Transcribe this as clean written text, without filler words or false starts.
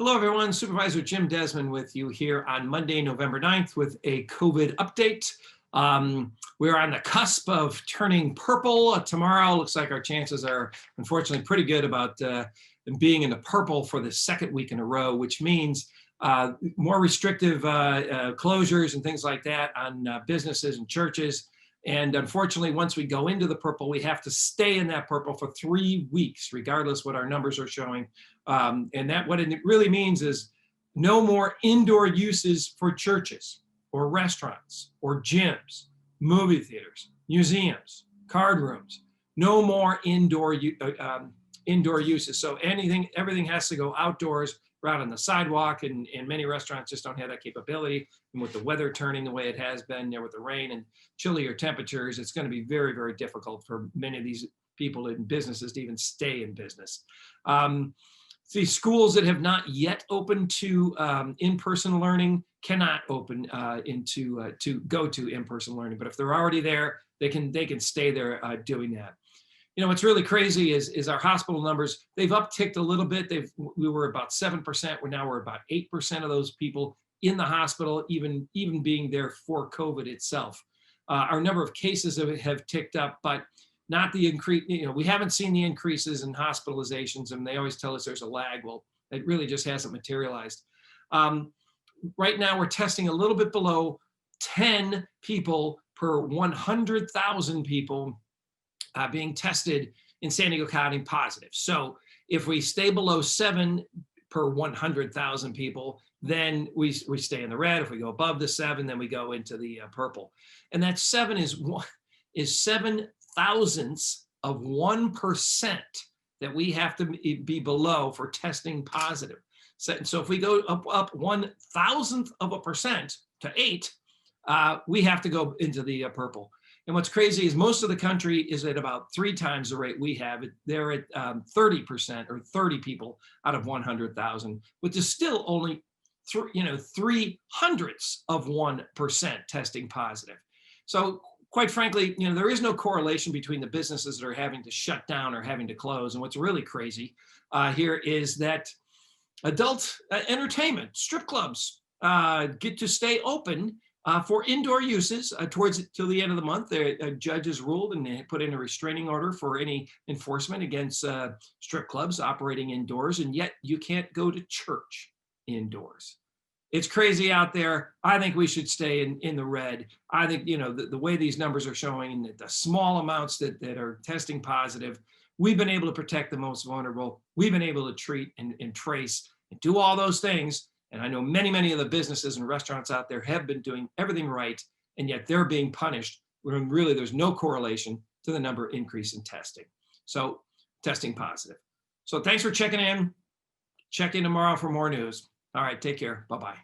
Hello, everyone. Supervisor Jim Desmond with you here on Monday, November 9th with a COVID update. We're on the cusp of turning purple tomorrow. Looks like our chances are unfortunately pretty good about being in the purple for the second week in a row, which means more restrictive closures and things like that on businesses and churches. And unfortunately, once we go into the purple, we have to stay in that purple for 3 weeks, regardless what our numbers are showing. And that what it really means is no more indoor uses for churches or restaurants or gyms, movie theaters, museums, card rooms. No more indoor uses. So everything has to go outdoors, or out on the sidewalk, and many restaurants just don't have that capability. And with the weather turning the way it has been there with the rain and chillier temperatures, it's going to be very, very difficult for many of these people in businesses to even stay in business. The schools that have not yet opened to in-person learning cannot open to go to in-person learning. But if they're already there, they can stay there doing that. You know, what's really crazy is our hospital numbers. They've upticked a little bit. We were about 7%. We're about 8% of those people in the hospital, even being there for COVID itself. Our number of cases have ticked up, but not the increase. You know, we haven't seen the increases in hospitalizations, and they always tell us there's a lag. Well, it really just hasn't materialized. Right now, we're testing a little bit below 10 people per 100,000 people being tested in San Diego County positive. So if we stay below 7 per 100,000 people, then we stay in the red. If we go above the 7, then we go into the purple. And that 7 is 7 thousandths of 1% that we have to be below for testing positive. So if we go up 1,000th of a percent to 8, we have to go into the purple. And what's crazy is most of the country is at about 3 times the rate we have. They're at 30% or 30 people out of 100,000, which is still only 300ths of 1% testing positive. So quite frankly, there is no correlation between the businesses that are having to shut down or having to close. And what's really crazy here is that adult entertainment, strip clubs get to stay open for indoor uses till the end of the month. The judges ruled and they put in a restraining order for any enforcement against strip clubs operating indoors, and yet you can't go to church indoors. It's crazy out there. I think we should stay in the red. I think, the way these numbers are showing and the small amounts that are testing positive, we've been able to protect the most vulnerable. We've been able to treat and trace and do all those things. And I know many of the businesses and restaurants out there have been doing everything right, and yet they're being punished when really there's no correlation to the number increase in testing. So testing positive. So thanks for checking in. Check in tomorrow for more news. All right, take care. Bye-bye.